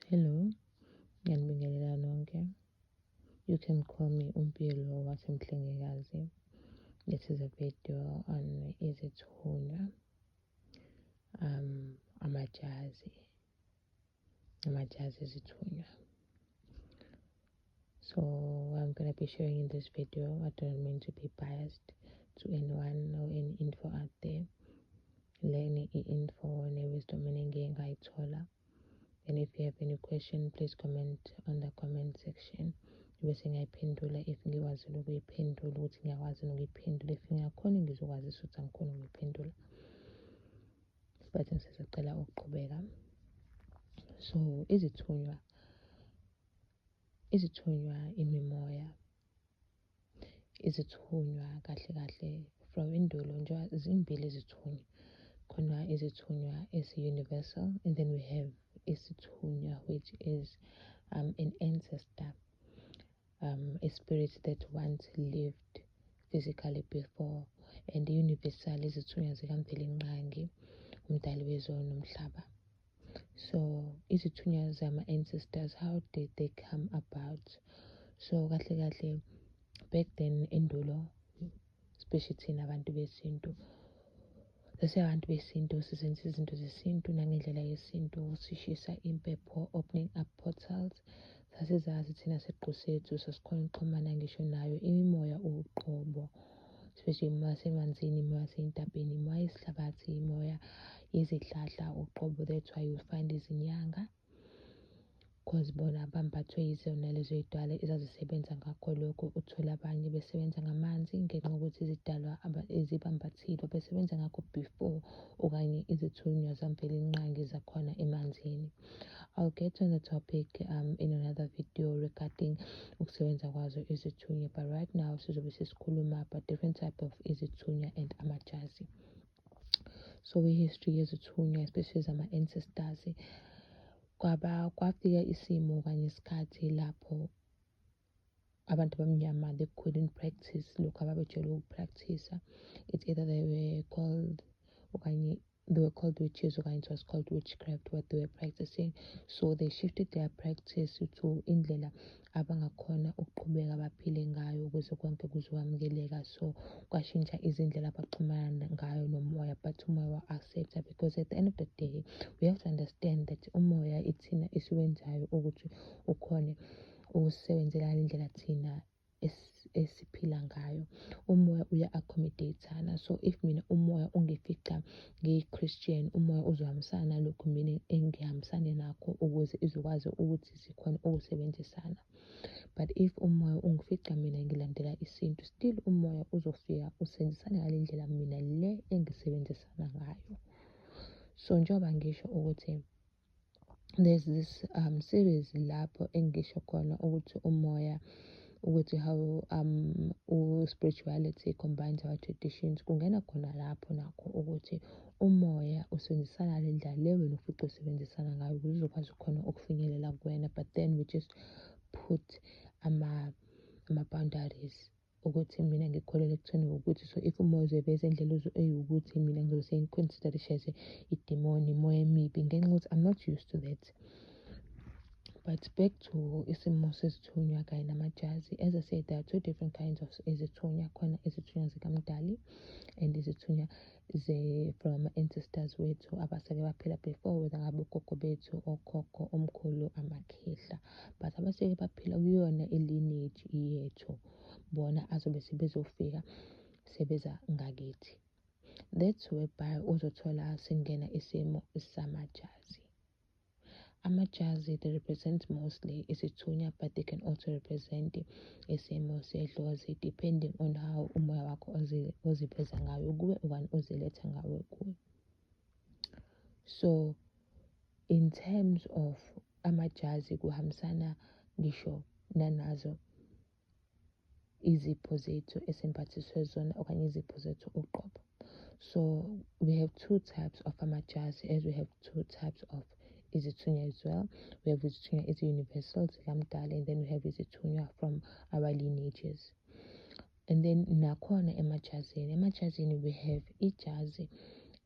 Hello, ngiyanibingelela nonke. You can call me Umpilo wasemhlengikazi. This is a video on izithunywa, amajazi izithunywa. So I'm going to be sharing in this video. I don't mean to be biased to anyone or any info out there. Learning info ne-wisdom engingayithola. And if you have any question, please comment on the comment section. Bese ngiyayiphendula if ngikwazile ukuyiphendula ukuthi ngiyakwazi ukuyiphendula, if ngingakhona ngizokwazi ukuthi angikhona ukuyiphendula, but ngisacela ukuqhubeka. So izithunywa imimoya, izithunywa kahle from indulo nje zimbili izithunywa. Khona izithunywa esi-universal, and then we have isithunywa, which is an ancestor, a spirit that once lived physically before, and the universal izithunywa zikaMpelinqangi, umdali wezulu nomhlaba. So izithunywa zama-ancestors, how did they come about? So kahle back then endulo, especially thina abantu besintu, abantu besintu sisenza izinto zesintu nangendlela yesintu, sishisa impepho, opening up portals. Sasizazi thina sequ sethu sasikhona ukuxhumana ngisho nayo imimoya uqobo, especially imoya semanzini, imoya seyintabeni, imoya yesihlabathi, imoya yezihlahla uqobo. That's why you find izinyanga, because bona bambathwe yizona lezo y'dalwa ezazisebenza ngakho lokho. Uthola abanye besebenza ngamanzi ngenxa yokuthi izidalwa ezibambathile besebenza ngakho before, okanye izithunywa zaMpelinqangi zakhona emanzini. I'll get on the topic in another video regarding ukusebenza kwazo izithunywa, but right now sizobe sesikhuluma about different type of izithunywa and amajazi. So history yezithunywa, especially zama-ancestors, kwafika isimo okanye isikhathi lapho abantu abamnyama they couldn't practice lokhu ababejwayele ukupractice. It's either they were called witches, okanye it was called witchcraft what they were practicing. So they shifted their practice to indlela abangakhona ukuqhubeka baphile ngayo ukuze konke kuzowamukeleka. So kwashintsha izindlela abaxhumana ngayo nomoya, but umoya wa-accepta, because at the end of the day we have to understand that umoya ithina esiwenzayo ukuthi ukhone ukusebenzela indlela thina esiphila ngayo. Umoya uya-accommodatana. So if mina umoya ungifica ngiyi-Christian, umoya uzohambisana nalokhu mina engihambisane nakho ukuze izokwazi ukuthi sikhone ukusebenzisana. But if umoya ungifica mina ngilandela isintu, still umoya uzofika usebenzisane ngale ndlela mina le engisebenzisana ngayo. So njengoba ngisho ukuthi there's this series lapho engisho khona ukuthi umoya, ukuthi how spirituality combines our traditions. Kungena khona lapho nakho ukuthi umoya usebenzisana le ndlela le wena ufice usebenzisana ngayo ukuze uzokwazi khona ukufinyelela kuwena, but then we just put ama-boundaries ukuthi mina ngikholelwa ekutheni ukuthi, so if umoya uzoveza indlela eyiwukuthi mina ngizobe sengiconsiderisha as idemoni, imoya emibi, ngenxa yokuthi I'm not used to that. But back to isimo sezithunywa kanye namajazi. As I said, there are two different kinds of izithunywa. Khona izithunywa zikaMdali and izithunywa from ancestors wethu abaseke baphila before, whether ngabe ogogo bethu, okhokho, omkhulu, amakhehla, but abaseke baphila kuyona i-lineage yethu, bona azobe sebezofika sebeza ngakithi. That's whereby uzothola singena isimo samajazi. Amajazi, they represent mostly isithunywa, but they can also represent isimo sedlozi, depending on how umoya wakho oziveza ngayo kuwe, okanye oziletha ngawe kuwe. So in terms of amajazi kuhambisana ngisho nanazo izipho zethu esimbathiswe zona, okanye izipho zethu uqobo. So we have two types of amajazi, as we have two types of izithunywa as well. We have izithunywa ezi-universal zikaMdali, and then we have izithunywa from our lineages. And then nakhona emajazini we have ijazi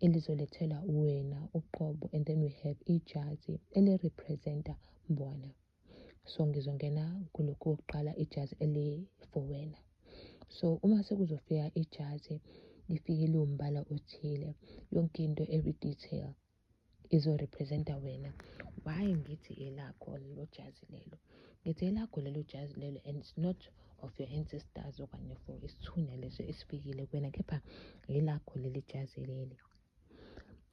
elizolethelwa wena uqobo, and then we have ijazi elirepresenta bona. So ngizongena kulokhu kokuqala, ijazi for wena. So uma sekuzofika ijazi lifike liwumbala othile, yonke into, every detail izorepresenta wena. Why ngithi elakho lelo jazi lelo? Ngithi elakho lelo jazi lelo, and it's not of your ancestors okanye for isithunya leso esifikile kuwena, kepha elakho leli jazi leli.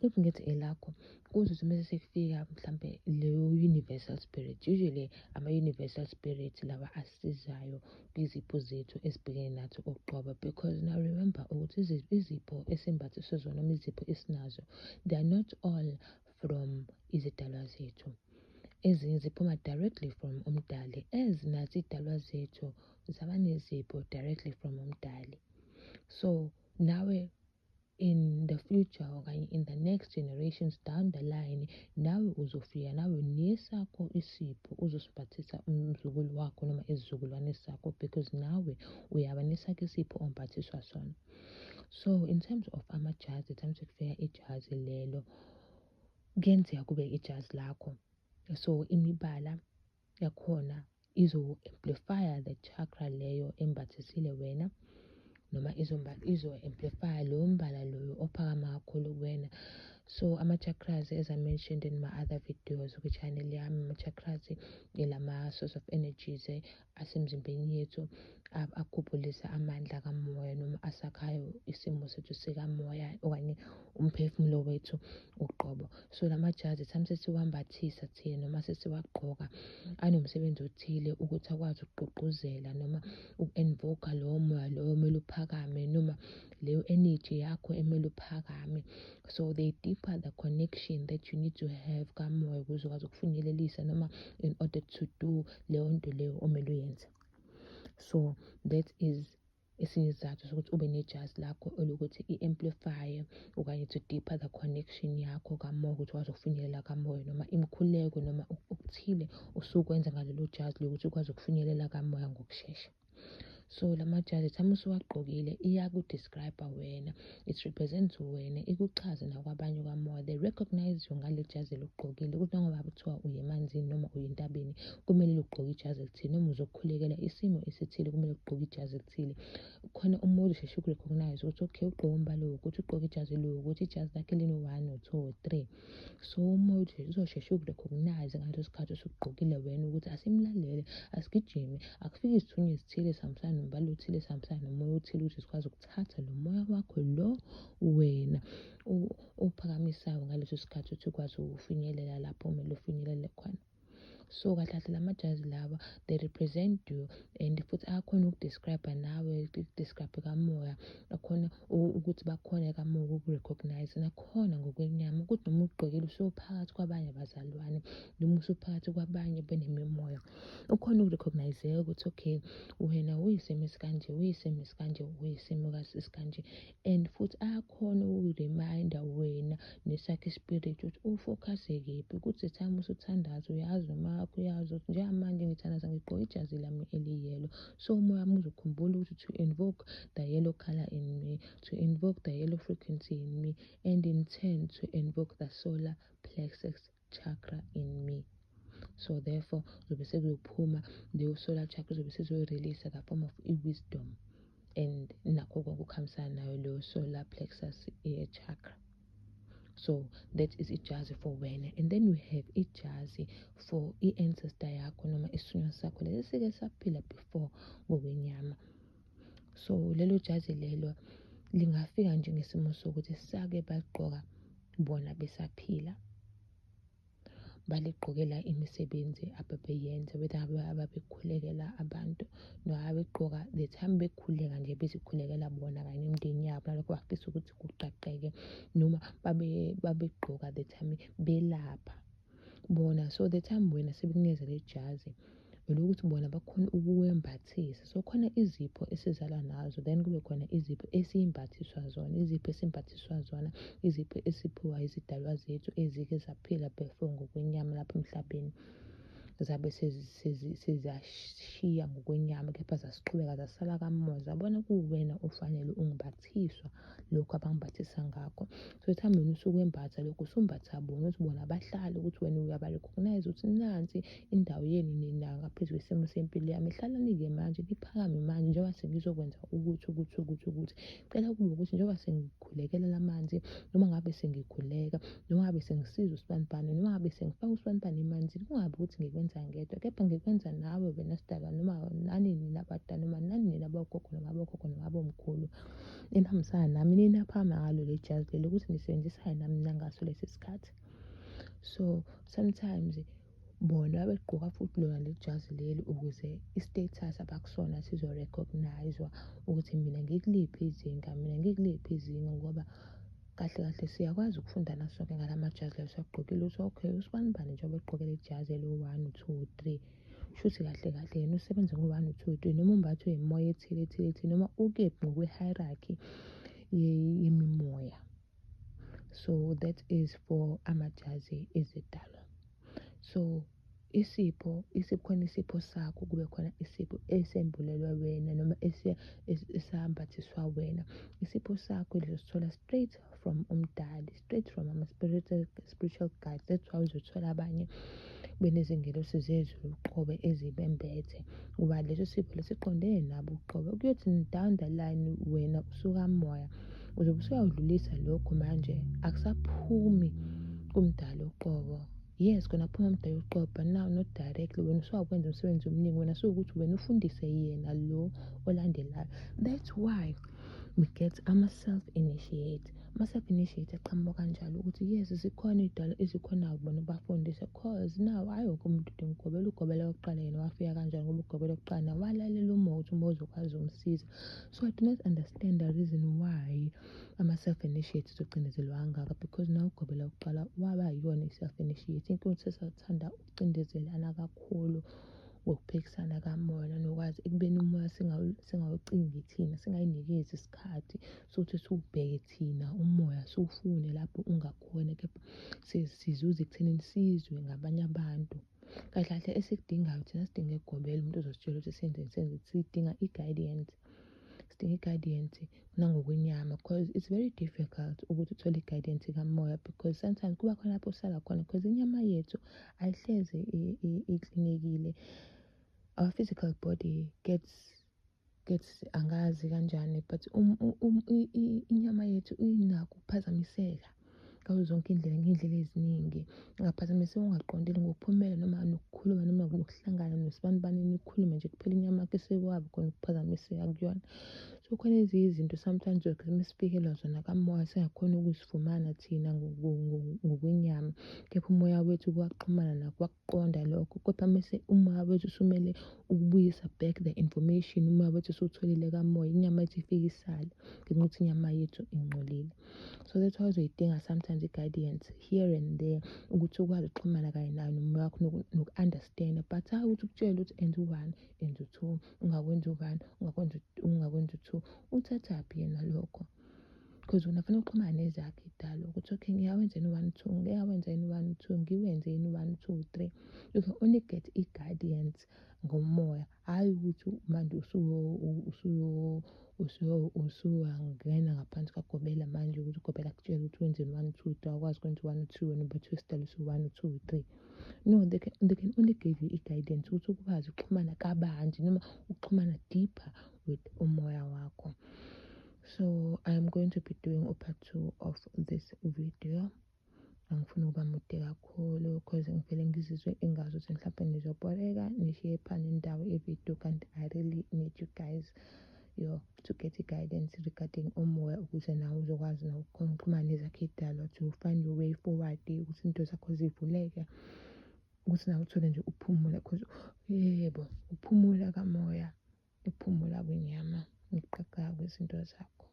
If ngithi elakho, kuzuthi mase sekufika mhlampe leyo universal spirit, usually ama-universal spirit lawa asizayo kwizipho zethu esibhekene nathi uqobo, because now remember ukuthi izipho esimbathiswe zona noma izipho esinazo, they are not all from izidalwa zethu. Ezinye ziphuma directly from umdali, nathi iy'dalwa zethu zaba nezipho directly from umdali. So nawe in the future okanye in the next generations down the line, nawe uzofika nawe nesakho isipho uzosiphathisa umzukulu wakho noma isizukulwane sakho, because nawe uyaba nesakho isipho omphathiswa sona. So in terms of amajazi, time sekufika ijazi lelo, kuyenzeka kube ijazi lakho. So imibala yakhona izo-amplify the chakra leyo embathisile wena, noma izo-amplify lowo mbala loyo ophakama kakhulu kuwena. So ama-chakras, as I mentioned in my other videos kwi-channel yami, ama-chakras ilama-source of energies asemzimbeni yethu, akhuphulisa amandla kamoya noma asakhayo isimo sethu sikamoya okanye umphefumulo wethu uqobo. So lamajazi time sesiwambathisa thina noma sesiwagqoka, anomsebenzi othile ukuthi akwazi ukugqugquzela noma uku-invoke lowo moya lowo omele uphakame, noma leyo energy yakho emele uphakame. So they deeper the connection that you need to have kamoya ukuze ukwazi ukufinyelelisa noma in order to do leyo nto leyo omele uyenze. So that is esinye isizathu sokuthi ube nejazi lakho elokuthi i-amplify okanye to deeper the connection yakho kamoya, ukuthi ukwazi ukufinyelela kamoya noma imikhuleko noma okuthile usukwenza ngalelo jazi lokuthi ukwazi ukufinyelela kamoya ngokushesha. So lamajazi time usuwagqokile iyakudescribe wena, it represents wena, ikuchaze nakwabanye kamoya, they recognize you ngale jazi elugqokile, ukuthi njengoba kuthiwa uye emanzini noma uye entabeni kumele ugqoke ijazi elithile, noma uzokhulekela isimo esithile kumele ugqoke ijazi elithile. Khona umuntu usheshe ukurecognize ukuthi okay, ugqoke umbala ukuthi ugqoke ijazi ukuthi ijazi lakhe lino-1 or 2 or 3. So umuntu uzosheshe ukurecognize ngaleso sikhathi usugqokile wena ukuthi asimlalele, asigijime, akufike isithunya esithile sihambisana nombala othile, sihambisana nomoya othile, ukuthi sikwazi ukuthatha lo moya wakho lo wena uphakamisayo ngaleso sikhathi ukuthi ukwazi ukufinyelela lapho kumele ufinyelele khona. So kahle kahle lamajazi lawa they represent you, and futhi akhona ukudescribe nawe, describe kamoya, akhona ukuthi bakhona kamoya ukukurecognize, nakhona ngokwenyama ukuthi noma ugqokile usuphakathi kwabanye abazalwane noma usuphakathi kwabanye benemimoya, ukhona ukurecognizeka ukuthi okay, wena uyisimo esikanje, uyisimo esikanje, uyisimo esikanje. And futhi akhona ukureminder wena nesakho ispirit ukuthi ufocuse kephi, ukuthi time usuthandaza uyazi noma uyazi ukuthi njengamanje ngithandaza ngigqoke ijazi lami eliyelo. So umoya wami uzokhumbula ukuthi to invoke the yellow color in me, to invoke the yellow frequency in me, and in turn to invoke the solar plexus chakra in me. So therefore zobe sekuyophuma leyo solar chakra, zobe sezoyi-release the form of wisdom, and nakho konke ukuhambisana nayo leyo solar plexus chakra. So that is ijazi for wena. And then we have ijazi for i-ancestor yakho noma isithunywa sakho lesi sike saphila before ngokwenyama. So lelo jazi lelo lingafika njengesimo sokuthi sake bagqoka bona besaphila, baligqokela imisebenzi ababeyenza, whether ababekhulekela abantu noma abegqoka the time bekhuleka nje bezikhulekela bona kanye nemindeni yabo, nalokho bafisa ukuthi kuqaqeke, noma babegqoka the time belapha bona. So the time wena sebekunikeza le jazi ukuthi bona bakhona ukuwembathisa. So khona izipho esizalwa nazo, then kube khona izipho esiyimbathiswa zona, izipho esimbathiswa zona, izipho esiphiwa izidalwa zethu ezike zaphila before ngokwenyama lapha emhlabeni. zabe sezashiya ngokwenyama, kepha zasiqhubeka zasala kamoya, zabona kuwuwena ofanele ungibathiswa lokhu abangibathisa ngakho. So ekuhambeni usukwembatha lokhu usumbatha bona ukuthi bona bahlale ukuthi wena uyaba-recognize ukuthi nansi indawo yenu nina ngaphezu kwesimo sempilo yami, hlalani-ke manje niphakame manje njengoba sengizokwenza ukuthi cela kube ukuthi njengoba sengikhulekelela amanzi, noma ngabe sengikhuleka, noma ngabe sengisiza usibanibani, noma ngabe sengifaka usibanibani emanzini, kungabi ukuthi ngikwenza ngedwa, kepha ngikwenza nawe wena sidalwa, noma nani nina abadala, noma nani nina abogogo noma abokhokho noma abomkhulu, enihambisana nami, ninaphama ngalo le jazi leli ukuthi nisebenzisane nami nangaso lesi sikhathi. So sometimes bona babegqoka futhi lona le jazi leli ukuze i-status abakusona sizo-recognize-wa ukuthi mina ngikuliphi izinga, ngoba kahle kahle siyakwazi ukufundana sonke ngala majazi lawa esiwagqokile ukuthi okay, usibanibani njengoba egqokele ijazi eli-1, 2, 3, shuthi kahle kahle yena usebenza ngo-1, 2, 3, noma umbathwe imimoya ethile noma ukephi ngokwe-hierarchy yemimoya. So that is for amajazi ezidalwa. So khona isipho sakho, kube khona isipho esembulelwa wena noma esambathiswa wena. Isipho sakho uzosithola straight from umdali, straight from ama-spiritual guides. That's why uzothola abanye benezingelosi zezulu uqobe ezibembethe, ngoba leso sipho lesiqondene nabo uqobe, kuyothi down the line wena usuka moya uzobe usuyawudlulisa lokhu manje akusaphumi kumdali uqobo. Yes, kona kuphuma umdali uqobo, but now not directly. Wena usuyakwenza umsebenzi omningi, wena suwukuthi wena ufundise yena lo olandelayo. That's why we get ama-self-initiate. Ama-self-initiate aqhamuka kanjalo ukuthi yes, zikhona iy'dalwa ezikhona bona ubafundise, cause now hhayi wonke umuntu udinga ukugobela. Ugobela lokuqala yena wafika kanjani ngoba ugobela lokuqala nawe walalela umoya ukuthi umoya uzokwazi umsiza. So I do not understand the reason why ama-self-initiate zocindezelwa kangaka, because nawe ugobela lokuqala waba yiyona i-self-initiate. Inkinga sesathanda ukucindezelana kakhulu ngokuphikisana kamoya nanokwazi ekubeni umoya singawucingi thina, singayinikezi isikhathi sokuthi siwubheke thina umoya, siwufune lapho ungakhona, kepha sizuza ekuthenini sizwe ngabanye abantu. Kahle kahle esikudingayo thina sidinga ekugobela umuntu ozositshela ukuthi senze, sidinga i-guidance. Sidinga i-guidance nangokwenyama, because it's very difficult ukuthi uthole i-guidance kamoya, because sometimes kuba khona lapho osala khona because inyama yethu ayihlezi iklinekile. Our physical body gets angazi kanjani, but inyama yethu inakho ukuphazamiseka ngazo zonke ngey'ndlela eziningi. Ungaphazamiseka ungaqondile ngokuphumela noma nokukhuluma noma nokuhlangana nosibanibani nikhulume nje kuphela inyama yakho sekwaba khona ukuphazamiseka kuyona. So khona ezinye izinto sometimes ugcine sifikelwa zona kamoya singakhoni ukuzifumana thina ngokwenyama, kepha umoya wethu kuyaxhumana nakho, wakuqonda lokho, kepha mese umoya wethu usumele ukubuyisa back the information. Umoya wethu usuwutholile kamoya, inyama yethu ifike isale ngenxa yokuthi inyama yethu ingcolile. So that's why uzoyidinga sometimes i-guidance here and there ukuthi ukwazi ukuxhumana kanye nayo nomoya wakho noku-understand-a, but hayi ukuthi ukutshele ukuthi enza u-1, enza u-2, ungakwenza u-1, ungakwenza u-2. Uthathaphi yena lokho? Because wena fanele uxhumane nezakho iy'dalwa ukuthi okay, ngiyawenza yini u-1, 2, ngiyawenza yini u-1, 2, ngiwenze yini u-1, 2, 3. You can only get i-guidance ngomoya, hhayi ukuthi manje usuyangena ngaphansi kagobela manje ukuthi ugobela akutshele ukuthi wenzeni 1, 2, 3, awukwazi ukwenza u-1, 2, wena umbethwe isidalwa esi-1, 2, 3. No, they can only give you i-guidance ukuthi ukwazi ukuxhumana kabanzi noma ukuxhumana deeper with umoya wakho. So I'm going to be doing a part 2 of this video. Angifuni ukuba mude kakhulu because ngivele ngizizwe engazi ukuthi mhlawumbe nizoboreka nishiye phana indawo evidiyo, kanti I really need you guys to get i-guidance regarding umoya ukuze nawe uzokwazi nawe ukuxhumana nezakho iy'dalwa to find your way forward, ukuthi into zakho zivuleke, ukuthi nawe uthole nje uphumula, because yebo uphumula kamoya, uphumula kwenyama, ukuqaqeka kwezinto zakho.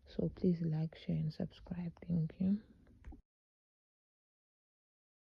So please like, share and subscribe. Thank you.